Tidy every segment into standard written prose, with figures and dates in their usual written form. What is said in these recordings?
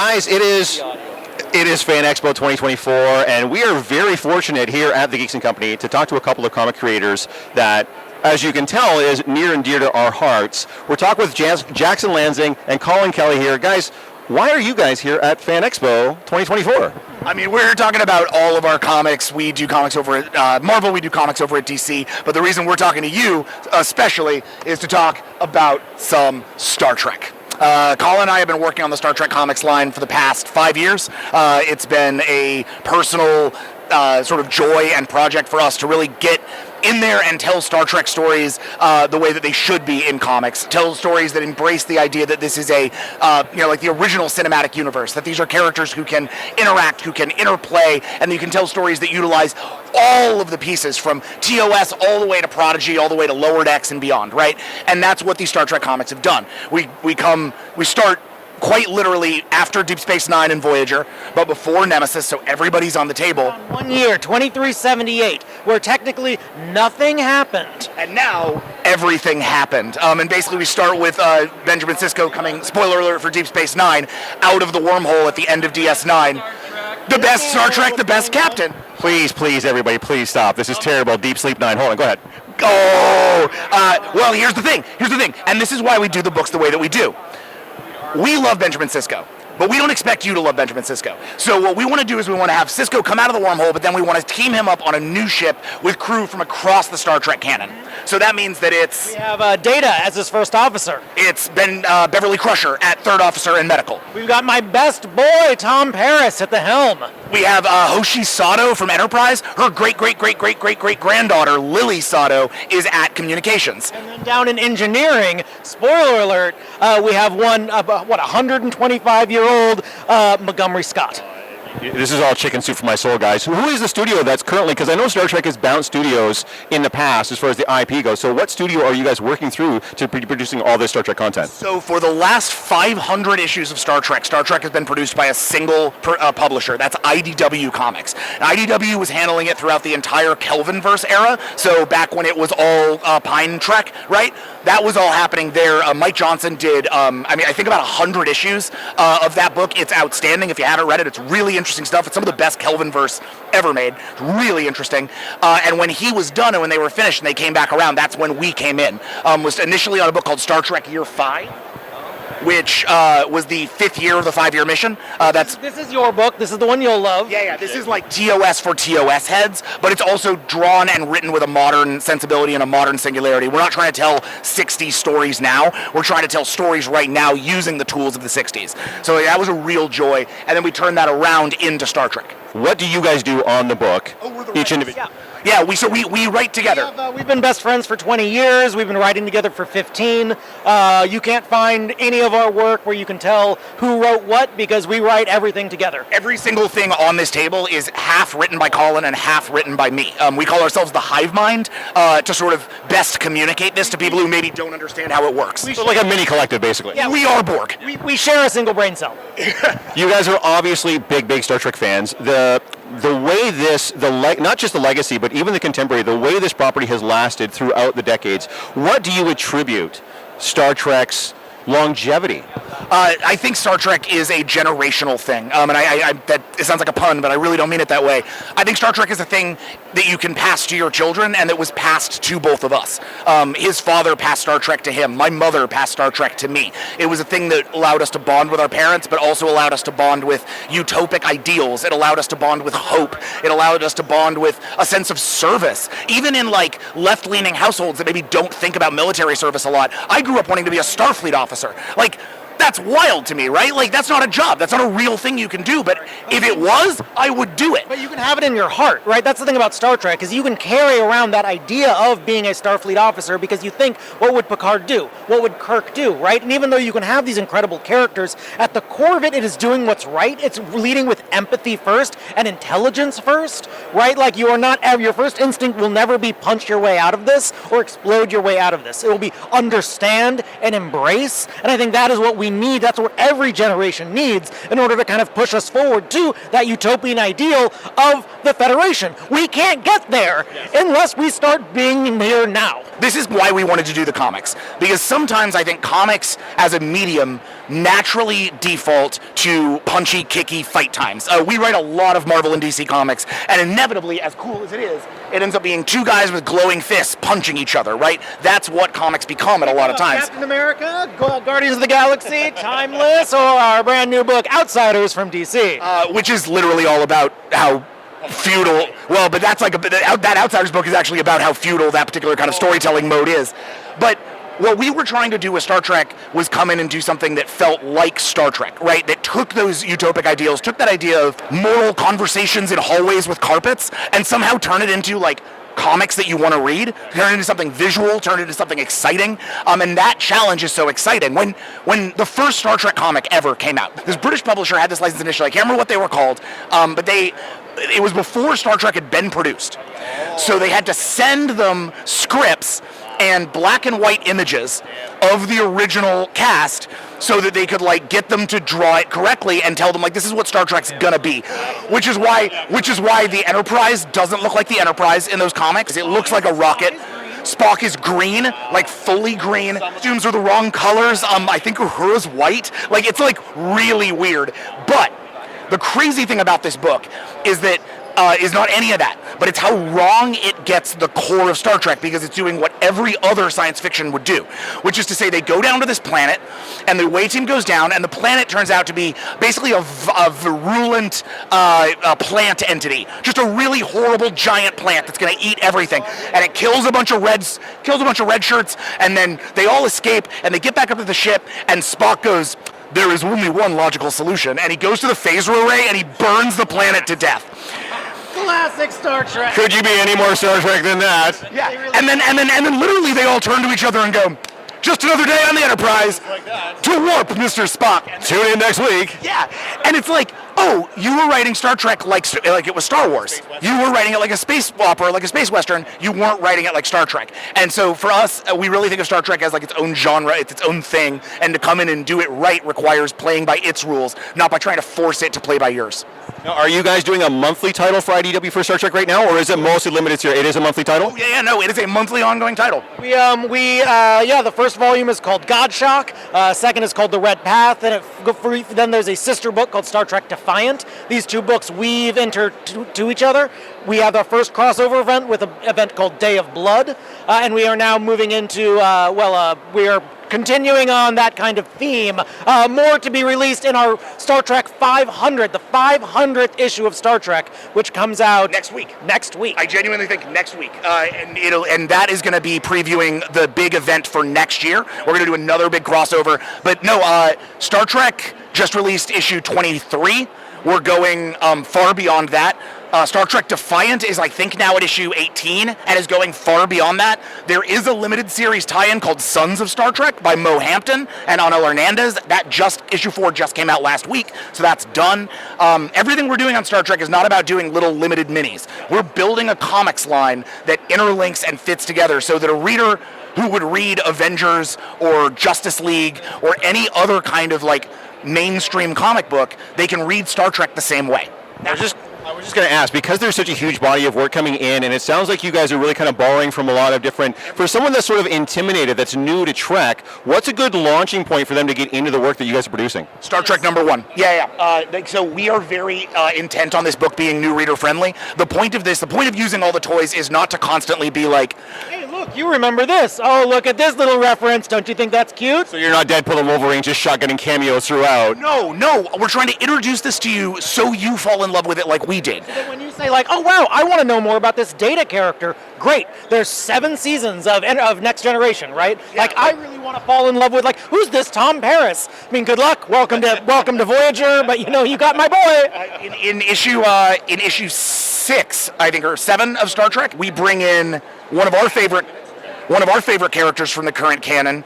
Guys, it is FanExpo 2024, and we are very fortunate here at the Geeking Company to talk to a couple of comic creators that, as you can tell, is near and dear to our hearts. We're talking with Jackson Lanzing and Collin Kelly here. Guys, why are you guys here at FanExpo 2024? I mean, we're talking about all of our comics. We do comics over at Marvel, we do comics over at DC, but the reason we're talking to you especially is to talk about some Star Trek. Colin and I have been working on the Star Trek comics line for the past 5 years. It's been a personal sort of joy and project for us to really get in there and tell Star Trek stories the way that they should be in comics. Tell stories that embrace the idea that this is a, like the original cinematic universe, that these are characters who can interact, who can interplay, and you can tell stories that utilize all of the pieces from TOS all the way to Prodigy, all the way to Lower Decks and beyond, right? And that's what these Star Trek comics have done. We start quite literally after Deep Space Nine and Voyager, but before Nemesis, so everybody's on the table. 1 year, 2378, where technically nothing happened. And now everything happened. And basically we start with Benjamin Sisko coming, spoiler alert for Deep Space Nine, out of the wormhole at the end of DS9. The best Star Trek, the best captain. Please, everybody, please stop. This is terrible. Deep Sleep 9. Hold on, go ahead. Well, here's the thing, and this is why we do the books the way that we do. We love Benjamin Sisko, but we don't expect you to love Benjamin Sisko. So what we want to do is we want to have Sisko come out of the wormhole, but then we want to team him up on a new ship with crew from across the Star Trek canon. So that means that We have Data as his first officer. It's been Beverly Crusher at third officer in medical. We've got my best boy, Tom Paris, at the helm. We have Hoshi Sato from Enterprise. Her great-great-great-great-great-great-granddaughter, Lily Sato, is at communications. And then down in engineering, spoiler alert, we have one, 125-year-old Montgomery Scott. This is all chicken soup for my soul, guys. Who is the studio that's currently, because I know Star Trek has bounced studios in the past as far as the IP goes, so what studio are you guys working through to be producing all this Star Trek content? So for the last 500 issues of Star Trek has been produced by a single publisher. That's IDW Comics. And IDW was handling it throughout the entire Kelvinverse era, so back when it was all Pine Trek, right? That was all happening there. Mike Johnson did, I think about 100 issues of that book. It's outstanding. If you haven't read it, it's really interesting stuff. It's some of the best Kelvinverse ever made. It's really interesting. And when he was done and when they were finished and they came back around, that's when we came in. Was initially on a book called Star Trek Year 5. Which was the 5th year of the 5-year mission. This is your book. This is the one you'll love. Yeah. This is like TOS for TOS heads, but it's also drawn and written with a modern sensibility and a modern singularity. We're not trying to tell 60s stories now. We're trying to tell stories right now using the tools of the 60s. So that was a real joy. And then we turned that around into Star Trek. What do you guys do on the book? Each individual. Yeah, we write together. We've been best friends for 20 years. We've been writing together for 15. You can't find any of our work where you can tell who wrote what because we write everything together. Every single thing on this table is half written by Colin and half written by me. We call ourselves the Hive Mind to sort of best communicate this to people who maybe don't understand how it works. So like a mini collective, basically. Yeah, we are Borg. We share a single brain cell. You guys are obviously big Star Trek fans. The way not just the legacy, but even the contemporary, the way this property has lasted throughout the decades, what do you attribute Star Trek's longevity? I think Star Trek is a generational thing, and that it sounds like a pun, but I really don't mean it that way. I think Star Trek is a thing that you can pass to your children, and that was passed to both of us. His father passed Star Trek to him. My mother passed Star Trek to me. It was a thing that allowed us to bond with our parents, but also allowed us to bond with utopic ideals. It allowed us to bond with hope. It allowed us to bond with a sense of service. Even in like left-leaning households that maybe don't think about military service a lot, I grew up wanting to be a Starfleet officer. Like, that's wild to me, right? Like, that's not a job. That's not a real thing you can do. But if it was, I would do it. But you can have it in your heart, right? That's the thing about Star Trek, is you can carry around that idea of being a Starfleet officer because you think, what would Picard do? What would Kirk do, right? And even though you can have these incredible characters, at the core of it, it is doing what's right. It's leading with empathy first and intelligence first, right? Like, you are not, your first instinct will never be punch your way out of this or explode your way out of this. It will be understand and embrace. And I think that is what we need, that's what every generation needs in order to kind of push us forward to that utopian ideal of the Federation. We can't get there unless we start being here now. This is why we wanted to do the comics, because sometimes I think comics as a medium naturally default to punchy, kicky fight times. We write a lot of Marvel and DC comics, and inevitably, as cool as it is, it ends up being two guys with glowing fists punching each other, right? That's what comics become at a lot of times. Captain America, Guardians of the Galaxy, Timeless, or our brand new book, Outsiders from DC. Which is literally all about how feudal, well, but that's like that Outsiders book is actually about how feudal that particular kind of storytelling mode is. But what we were trying to do with Star Trek was come in and do something that felt like Star Trek, right? That took those utopic ideals, took that idea of moral conversations in hallways with carpets, and somehow turn it into like comics that you want to read, turn it into something visual, turn it into something exciting, and that challenge is so exciting. When the first Star Trek comic ever came out, this British publisher had this license initially, I can't remember what they were called, but it was before Star Trek had been produced. So they had to send them scripts and black and white images of the original cast so that they could like get them to draw it correctly and tell them like this is what Star Trek's gonna be. Which is why the Enterprise doesn't look like the Enterprise in those comics. It looks like a rocket. Spock is green, like fully green. Costumes are the wrong colors. I think Uhura's white. Like it's like really weird. But the crazy thing about this book is that is not any of that, but it's how wrong it gets the core of Star Trek, because it's doing what every other science fiction would do, which is to say they go down to this planet, and the away team goes down, and the planet turns out to be basically a virulent plant entity, just a really horrible giant plant that's going to eat everything, and it kills a bunch of red shirts, and then they all escape, and they get back up to the ship, and Spock goes, "There is only one logical solution," and he goes to the phaser array and he burns the planet to death. Classic Star Trek. Could you be any more Star Trek than that? Yeah, and then literally they all turn to each other and go, "Just another day on the Enterprise. To warp, Mr. Spock." Tune in next week. Yeah, and it's like, oh, you were writing Star Trek like it was Star Wars. You were writing it like a space opera, like a space western. You weren't writing it like Star Trek. And so for us, we really think of Star Trek as like its own genre, it's its own thing, and to come in and do it right requires playing by its rules, not by trying to force it to play by yours. Now, are you guys doing a monthly title for IDW for Star Trek right now, or is it mostly limited to it is a monthly title? Oh, yeah, no, it is a monthly ongoing title. The first volume is called Godshock, second is called The Red Path, and then there's a sister book called Star Trek Defiant. These two books weave into to each other. We have our first crossover event with an event called Day of Blood, and we are now moving into, we are continuing on that kind of theme. More to be released in our Star Trek 500, the 500th issue of Star Trek, which comes out next week. I genuinely think next week, and that is going to be previewing the big event for next year. We're going to do another big crossover, but no, Star Trek just released issue 23. We're going far beyond that. Star Trek Defiant is, I think, now at issue 18 and is going far beyond that. There is a limited series tie-in called Sons of Star Trek by Mo Hampton and Anil Hernandez. Issue 4 just came out last week, so that's done. Everything we're doing on Star Trek is not about doing little limited minis. We're building a comics line that interlinks and fits together so that a reader who would read Avengers or Justice League or any other kind of like mainstream comic book, they can read Star Trek the same way. I was just going to ask, because there's such a huge body of work coming in, and it sounds like you guys are really kind of borrowing from a lot of different, for someone that's sort of intimidated, that's new to Trek, what's a good launching point for them to get into the work that you guys are producing? Star Trek #1. So we are very intent on this book being new reader friendly. The point of using all the toys is not to constantly be like, Hey, look, you remember this. Oh, look at this little reference. Don't you think that's cute? So you're not Deadpool and Wolverine just shotgunning cameos throughout. No, we're trying to introduce this to you so you fall in love with it like we did. So when you say like, oh wow, I want to know more about this Data character, great. There's 7 seasons of Next Generation, right? Yeah, I really want to fall in love with who's this Tom Paris? I mean, good luck. Welcome to Voyager, but you got my boy. In issue 6, I think, or 7 of Star Trek, we bring in one of our favorite characters from the current canon,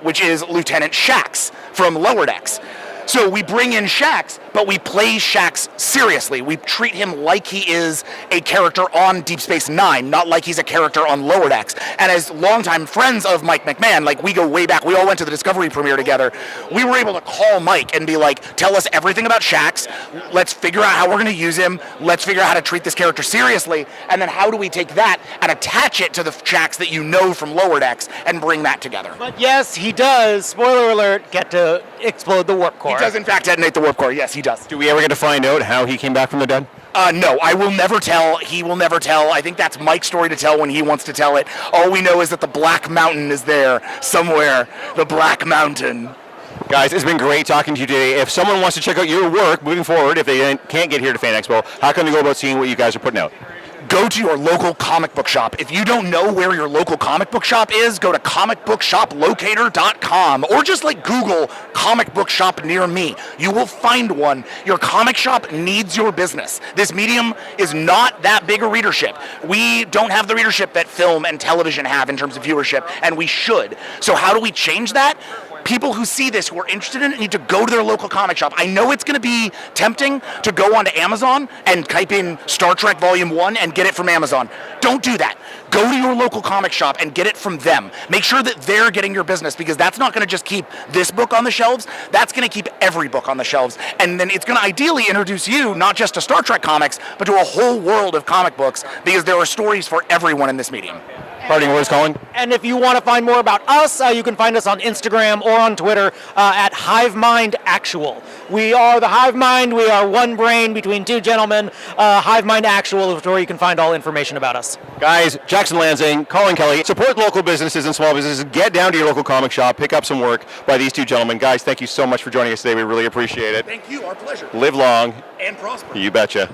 which is Lieutenant Shax from Lower Decks. So we bring in Shax, but we play Shax seriously. We treat him like he is a character on Deep Space Nine, not like he's a character on Lower Decks. And as longtime friends of Mike McMahon, like we go way back, we all went to the Discovery premiere together, we were able to call Mike and be like, tell us everything about Shax, let's figure out how we're going to use him, let's figure out how to treat this character seriously, and then how do we take that and attach it to the Shax that you know from Lower Decks and bring that together. But yes, he does, spoiler alert, get to explode the warp core. He does in fact detonate the warp core, yes he does. Do we ever get to find out how he came back from the dead? No, I will never tell. He will never tell. I think that's Mike's story to tell when he wants to tell it. All we know is that the Black Mountain is there somewhere. The Black Mountain. Guys, it's been great talking to you today. If someone wants to check out your work moving forward, if they can't get here to FanExpo, how can they go about seeing what you guys are putting out? Go to your local comic book shop. If you don't know where your local comic book shop is, go to comicbookshoplocator.com or just like Google comic book shop near me. You will find one. Your comic shop needs your business. This medium is not that big a readership. We don't have the readership that film and television have in terms of viewership, and we should. So how do we change that? People who see this, who are interested in it, need to go to their local comic shop. I know it's going to be tempting to go onto Amazon and type in Star Trek Volume 1 and get it from Amazon. Don't do that. Go to your local comic shop and get it from them. Make sure that they're getting your business, because that's not going to just keep this book on the shelves, that's going to keep every book on the shelves. And then it's going to ideally introduce you not just to Star Trek comics, but to a whole world of comic books, because there are stories for everyone in this medium. Parting words, Colin? And if you want to find more about us, you can find us on Instagram or on Twitter at HiveMind Actual. We are the Hive Mind. We are one brain between two gentlemen. HiveMind Actual is where you can find all information about us. Guys, Jackson Lanzing, Collin Kelly, support local businesses and small businesses. Get down to your local comic shop, pick up some work by these two gentlemen. Guys, thank you so much for joining us today. We really appreciate it. Thank you. Our pleasure. Live long. And prosper. You betcha.